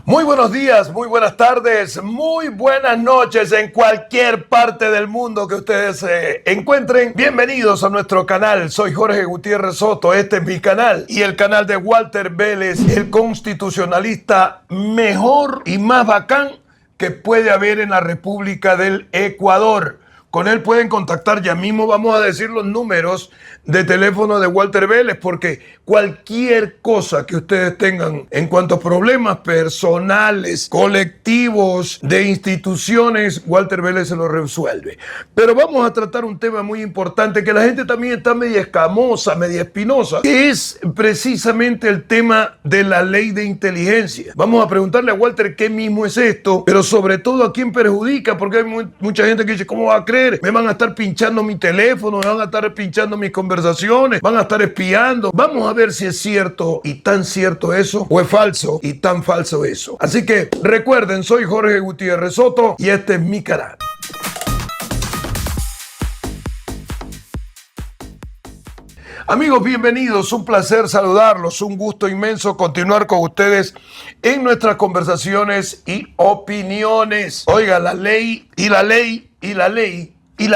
Muy buenos días, muy buenas tardes, muy buenas noches en cualquier parte del mundo que ustedes se encuentren. Bienvenidos a nuestro canal. Soy Jorge Gutiérrez Soto, este es mi canal y el canal de Walter Vélez, el constitucionalista mejor y más bacán que puede haber en la República del Ecuador. Con él pueden contactar, ya mismo vamos a decir los números de teléfono de Walter Vélez, porque cualquier cosa que ustedes tengan en cuanto a problemas personales, colectivos, de instituciones, Walter Vélez se lo resuelve. Pero vamos a tratar un tema muy importante que la gente también está media escamosa, media espinosa, que es precisamente el tema de la ley de inteligencia. Vamos a preguntarle a Walter qué mismo es esto, pero sobre todo a quién perjudica, porque hay mucha gente que dice, ¿cómo va a creer? Me van a estar pinchando mi teléfono, me van a estar pinchando mis conversaciones, van a estar espiando. Vamos a ver si es cierto y tan cierto eso, o es falso y tan falso eso. Así que recuerden, soy Jorge Gutiérrez Soto y este es mi canal. Amigos, bienvenidos, un placer saludarlos, un gusto inmenso continuar con ustedes en nuestras conversaciones y opiniones. Oiga, la ley y la ley y la ley. Y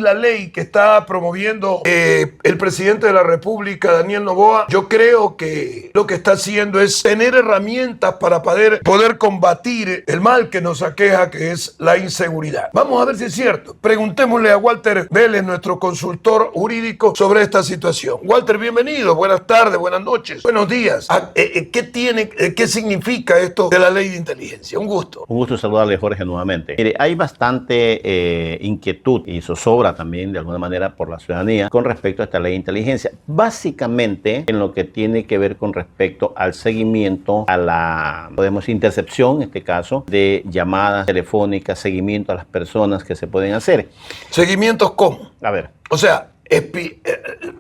la ley que está promoviendo el presidente de la República, Daniel Noboa, yo creo que lo que está haciendo es tener herramientas para poder combatir el mal que nos aqueja, que es la inseguridad. Vamos a ver si es cierto. Preguntémosle a Walter Vélez, nuestro consultor jurídico, sobre esta situación. Walter, bienvenido. Buenas tardes, buenas noches, buenos días. ¿Qué significa esto de la ley de inteligencia? Un gusto. Un gusto saludarle, Jorge, nuevamente. Mire, hay bastante inquietud y zozobra también de alguna manera por la ciudadanía con respecto a esta ley de inteligencia, básicamente en lo que tiene que ver con respecto al seguimiento a la, podemos decir, intercepción, en este caso, de llamadas telefónicas, seguimiento a las personas que se pueden hacer. ¿Seguimientos cómo? A ver. O sea,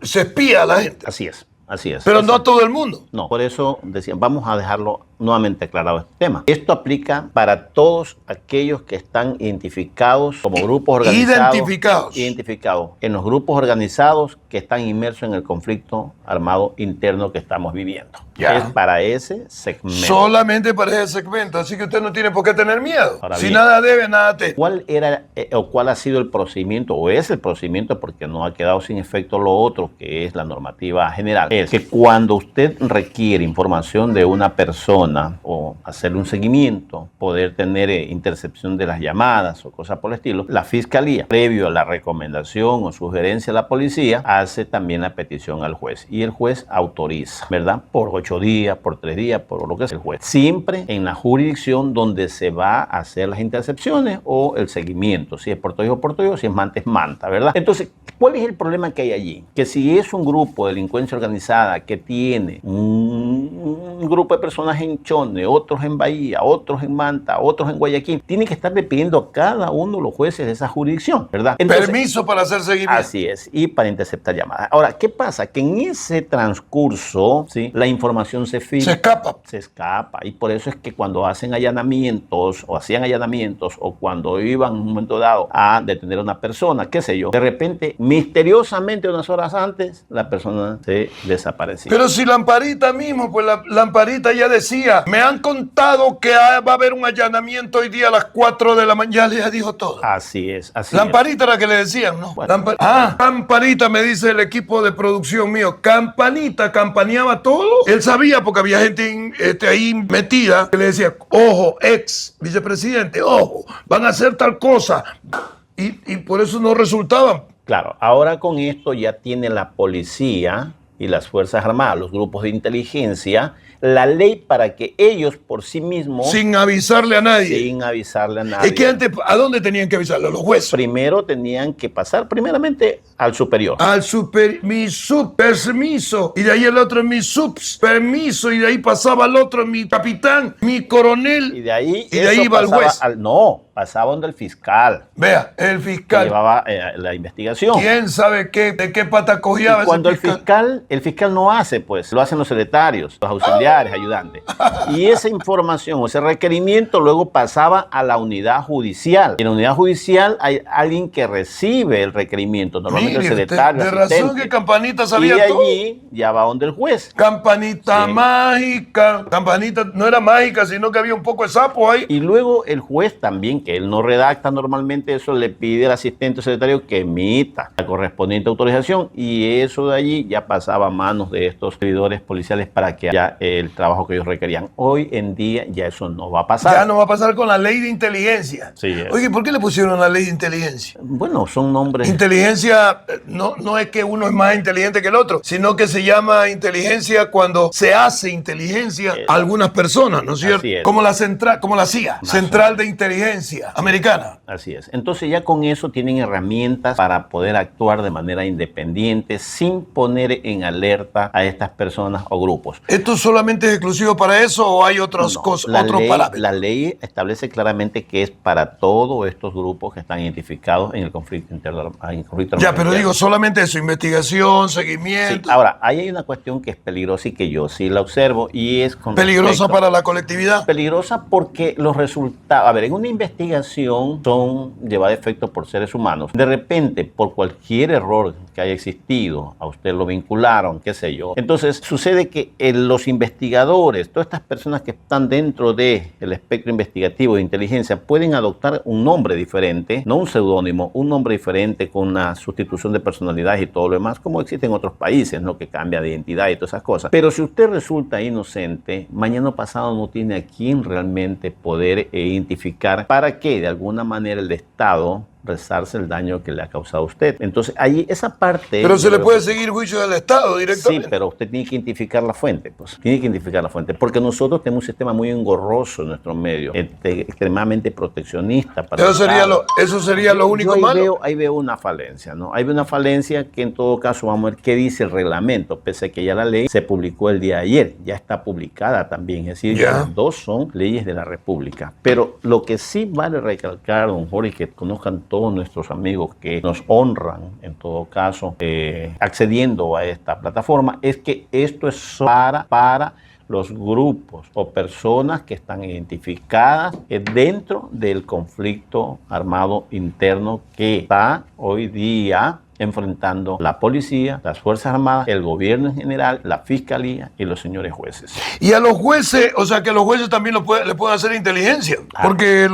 se espía a la gente. Así es. Así es. Pero no a todo el mundo. No, por eso decían, vamos a dejarlo nuevamente aclarado este tema. Esto aplica para todos aquellos que están identificados como grupos organizados. Identificados en los grupos organizados que están inmersos en el conflicto armado interno que estamos viviendo. Ya. Es para ese segmento. Solamente para ese segmento. Así que usted no tiene por qué tener miedo. Ahora si bien, nada debe, nada teme. ¿Cuál era o cuál ha sido el procedimiento o es el procedimiento, porque no ha quedado sin efecto lo otro, que es la normativa general? Es que cuando usted requiere información de una persona o hacerle un seguimiento, poder tener intercepción de las llamadas o cosas por el estilo, la Fiscalía, previo a la recomendación o sugerencia de la policía, hace también la petición al juez y el juez autoriza, ¿verdad? Por 8 días, por 3 días, por lo que es el juez. Siempre en la jurisdicción donde se va a hacer las intercepciones o el seguimiento, si es Puerto Rico, si es Manta, es Manta, ¿verdad? Entonces, ¿cuál es el problema que hay allí? Que si es un grupo de delincuencia organizada que tiene un grupo de personas en Chone, otros en Bahía, otros en Manta, otros en Guayaquil, tiene que estarle pidiendo a cada uno de los jueces de esa jurisdicción, ¿verdad? Entonces, permiso para hacer seguimiento. Así es, y para interceptar llamadas. Ahora, ¿qué pasa? Que en ese transcurso, ¿sí?, la información se filtra. Se escapa. Y por eso es que cuando hacen allanamientos, o hacían allanamientos, o cuando iban en un momento dado a detener a una persona, qué sé yo, de repente, misteriosamente, unas horas antes, la persona se desaparecía. Pero si Lamparita mismo, pues la Lamparita ya decía, me han contado que va a haber un allanamiento hoy día a las 4 de la mañana, ya dijo todo. Así es, así Lamparita era que le decían, ¿no? Bueno, Campanita, me dice el equipo de producción mío. Campanita campaneaba todo. Él sabía porque había gente ahí metida que le decía, ojo, ex vicepresidente, ojo, van a hacer tal cosa. Y por eso no resultaban. Claro, ahora con esto ya tiene la policía y las Fuerzas Armadas, los grupos de inteligencia, la ley para que ellos por sí mismos... Sin avisarle a nadie. Sin avisarle a nadie. Es que antes, ¿a dónde tenían que avisarle? A los jueces. Primero tenían que pasar primeramente al superior. Mi permiso. Y de ahí el otro, mi permiso. Y de ahí pasaba el otro, mi capitán, mi coronel. Y de ahí iba el juez. Pasaba donde el fiscal. Vea, el fiscal. Que llevaba la investigación. ¿Quién sabe de qué pata cogía? Y cuando el fiscal no hace, pues lo hacen los secretarios, los auxiliares. auxiliares, ayudantes. Y esa información o ese requerimiento luego pasaba a la unidad judicial. En la unidad judicial hay alguien que recibe el requerimiento, normalmente el secretario, de razón que Campanita sabía y de todo. allí ya va donde el juez. Campanita mágica. Campanita no era mágica, sino que había un poco de sapo ahí. Y luego el juez también, que él no redacta normalmente eso, le pide al asistente secretario que emita la correspondiente autorización, y eso de allí ya pasaba a manos de estos servidores policiales para que haya el trabajo que ellos requerían. Hoy en día ya eso no va a pasar. Ya no va a pasar con la ley de inteligencia. Sí, Oye, ¿por qué le pusieron la ley de inteligencia? Bueno, son nombres. Inteligencia no es que uno es más inteligente que el otro, sino que se llama inteligencia cuando se hace inteligencia a algunas personas, ¿no es cierto? Así es. Como la CIA, Central de Inteligencia Americana. Así es. Entonces ya con eso tienen herramientas para poder actuar de manera independiente sin poner en alerta a estas personas o grupos. ¿Esto solamente es exclusivo para eso o hay otras cosas, otros parámetros? La ley establece claramente que es para todos estos grupos que están identificados en el conflicto interno. Ya, pero digo, solamente eso, investigación, seguimiento. Sí, ahora, ahí hay una cuestión que es peligrosa y que yo sí la observo y es con ¿Peligrosa para la colectividad? Peligrosa porque los resultados, a ver, en una investigación son llevadas a efecto por seres humanos. De repente, por cualquier error que haya existido, a usted lo vincularon, qué sé yo. Entonces, sucede que los investigadores, todas estas personas que están dentro del espectro investigativo de inteligencia, pueden adoptar un nombre diferente, no un seudónimo, un nombre diferente con una sustitución de personalidades y todo lo demás, como existe en otros países, ¿no? Que cambia de identidad y todas esas cosas. Pero si usted resulta inocente, mañana pasado no tiene a quién realmente poder identificar para que de alguna manera el Estado resarce el daño que le ha causado a usted. Entonces, ahí esa parte... Pero se le puede seguir juicio del Estado directamente. Sí, pero usted tiene que identificar la fuente, pues. Tiene que identificar la fuente, porque nosotros tenemos un sistema muy engorroso en nuestro medio, extremadamente proteccionista. Para eso sería lo único malo. Ahí veo una falencia, ¿no? Hay una falencia que en todo caso vamos a ver qué dice el reglamento, pese a que ya la ley se publicó el día de ayer, ya está publicada también, es decir, que las dos son leyes de la República. Pero lo que sí vale recalcar, don Jorge, que conozcan todos nuestros amigos que nos honran, en todo caso, accediendo a esta plataforma, es que esto es para los grupos o personas que están identificadas dentro del conflicto armado interno que está hoy día enfrentando la policía, las Fuerzas Armadas, el gobierno en general, la fiscalía y los señores jueces. Y a los jueces, o sea que los jueces también le pueden hacer inteligencia, porque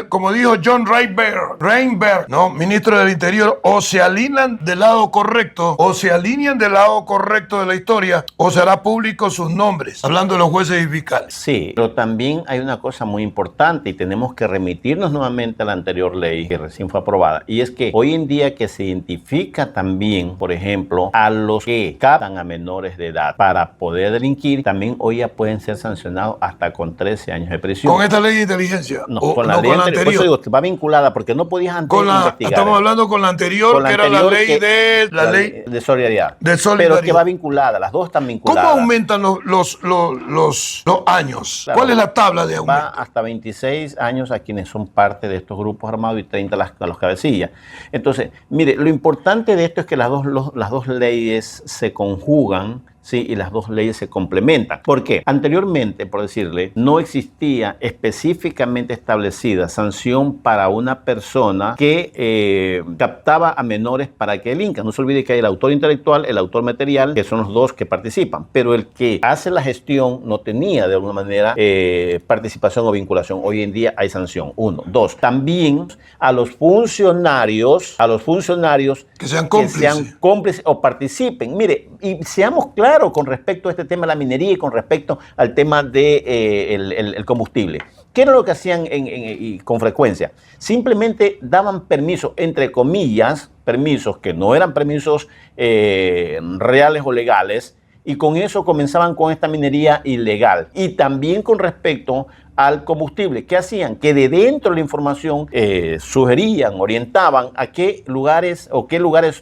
como dijo John Reinberg, ¿no? Ministro del Interior, o se alinean del lado correcto, o se alinean del lado correcto de la historia, o se hará público sus nombres, hablando de los jueces y fiscales. Sí, pero también hay una cosa muy importante y tenemos que remitirnos nuevamente a la anterior ley que recién fue aprobada, y es que hoy en día que se identifica también, por ejemplo, a los que captan a menores de edad para poder delinquir, también hoy ya pueden ser sancionados hasta con 13 años de prisión. ¿Con esta ley de inteligencia? No, con la ley anterior. Por eso digo, va vinculada, porque no podías antes investigar. Estamos hablando con la anterior, que era la ley de solidaridad. De solidaridad. Pero que va vinculada, las dos están vinculadas. ¿Cómo aumentan los años? Claro, ¿Cuál es la tabla de aumento? Va hasta 26 años a quienes son parte de estos grupos armados y 30 a los cabecillas. Entonces, mire, lo importante de esto es que las dos leyes se conjugan, ¿sí? Y las dos leyes se complementan. ¿Por qué? Anteriormente, por decirle, no existía específicamente establecida sanción para una persona que captaba a menores para que delincan. No se olvide que hay el autor intelectual, el autor material, que son los dos que participan. Pero el que hace la gestión no tenía de alguna manera participación o vinculación. Hoy en día hay sanción. 1. 2. También a los funcionarios que sean cómplices o participen. Mire, y seamos claros con respecto a este tema de la minería y con respecto al tema de el combustible. ¿Qué era lo que hacían con frecuencia? Simplemente daban permisos, entre comillas, permisos que no eran permisos reales o legales, y con eso comenzaban con esta minería ilegal. Y también con respecto al combustible. ¿Qué hacían? Que de dentro de la información sugerían, orientaban a qué lugares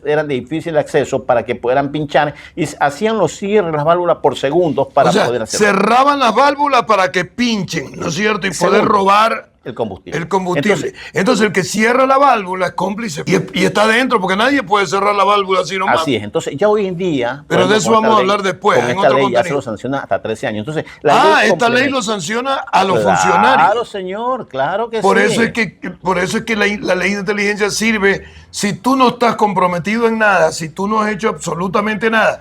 eran de difícil acceso para que pudieran pinchar, y hacían los cierres de las válvulas por segundos para poder hacerlo. Cerraban las válvulas para que pinchen, ¿no es cierto? Y poder robar El combustible. El combustible. Entonces el que cierra la válvula es cómplice y está dentro, porque nadie puede cerrar la válvula así nomás. Así es. Entonces ya hoy en día... Pero de eso vamos a hablar después, con en esta otro ley contenido. ya se lo sanciona hasta 13 años. Entonces, esta ley lo sanciona a los funcionarios. Claro, señor, claro que Por sí. Por eso es que la ley de inteligencia sirve. Si tú no estás comprometido en nada, si tú no has hecho absolutamente nada,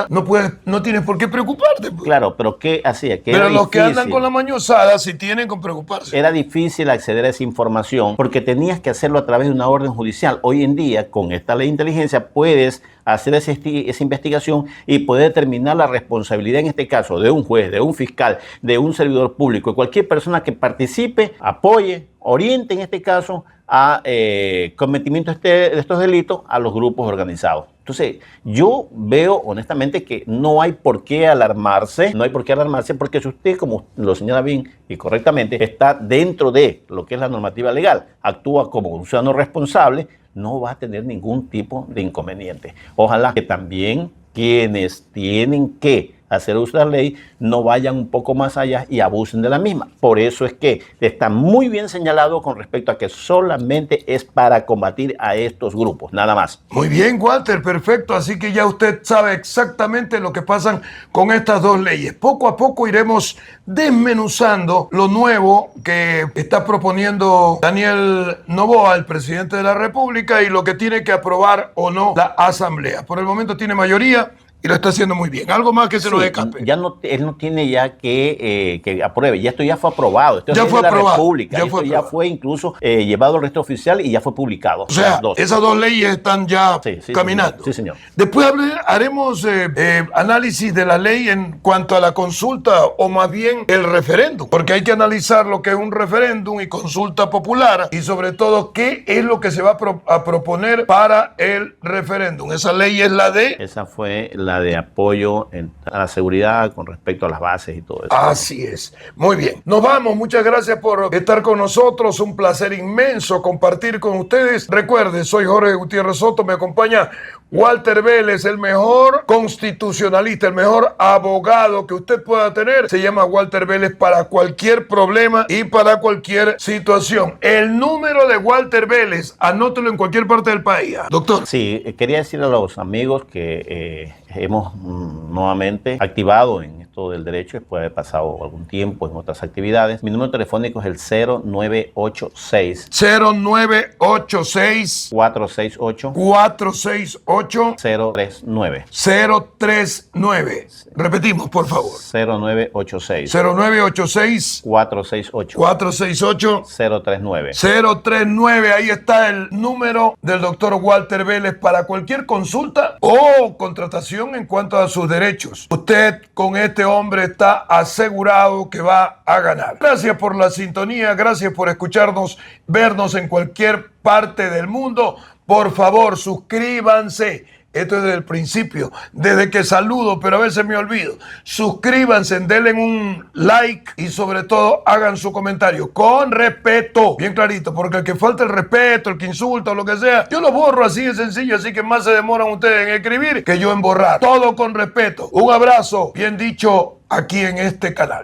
no tienes por qué preocuparte. Pues. Claro, pero ¿qué hacía? Pero los que andan con la mañosada sí tienen que preocuparse. Era difícil acceder a esa información porque tenías que hacerlo a través de una orden judicial. Hoy en día, con esta ley de inteligencia, puedes hacer esa investigación y poder determinar la responsabilidad, en este caso, de un juez, de un fiscal, de un servidor público, de cualquier persona que participe, apoye, oriente, en este caso, a cometimiento de estos delitos a los grupos organizados. Entonces, yo veo honestamente que no hay por qué alarmarse, porque si usted, como lo señala bien y correctamente, está dentro de lo que es la normativa legal, actúa como un ciudadano responsable, no va a tener ningún tipo de inconveniente. Ojalá que también quienes tienen que hacer uso de la ley no vayan un poco más allá y abusen de la misma. Por eso es que está muy bien señalado con respecto a que solamente es para combatir a estos grupos, nada más. Muy bien, Walter, perfecto. Así que ya usted sabe exactamente lo que pasan con estas dos leyes. Poco a poco iremos desmenuzando lo nuevo que está proponiendo Daniel Noboa, el presidente de la República, y lo que tiene que aprobar o no la Asamblea. Por el momento tiene mayoría y lo está haciendo muy bien. Algo más que se nos escape. Él no tiene ya que apruebe. Ya esto ya fue aprobado. Esto ya fue de aprobado. La República. Ya fue incluso llevado al registro oficial y ya fue publicado. O sea, esas dos leyes están ya caminando. Sí, señor. Después haremos análisis de la ley en cuanto a la consulta o más bien el referéndum. Porque hay que analizar lo que es un referéndum y consulta popular y sobre todo qué es lo que se va a proponer para el referéndum. Esa ley es la de... Esa fue la de apoyo a la seguridad con respecto a las bases y todo eso. Así es. Muy bien. Nos vamos. Muchas gracias por estar con nosotros. Un placer inmenso compartir con ustedes. Recuerde, soy Jorge Gutiérrez Soto. Me acompaña Walter Vélez, el mejor constitucionalista, el mejor abogado que usted pueda tener. Se llama Walter Vélez para cualquier problema y para cualquier situación. El número de Walter Vélez, anótelo en cualquier parte del país. Doctor. Sí, quería decir a los amigos que hemos nuevamente activado en esto del derecho, después de haber pasado algún tiempo en otras actividades. Mi número telefónico es el 0986 468 039. Repetimos, por favor. 0986 468 039. Ahí está el número del doctor Walter Vélez para cualquier consulta o contratación en cuanto a sus derechos. Usted con este hombre está asegurado que va a ganar. Gracias por la sintonía, gracias por escucharnos, vernos en cualquier parte del mundo. Por favor, suscríbanse. Esto es desde el principio, desde que saludo, pero a veces me olvido. Suscríbanse, denle un like y sobre todo hagan su comentario con respeto, bien clarito, porque el que falta el respeto, el que insulta o lo que sea, yo lo borro así de sencillo, así que más se demoran ustedes en escribir que yo en borrar. Todo con respeto. Un abrazo, bien dicho, aquí en este canal.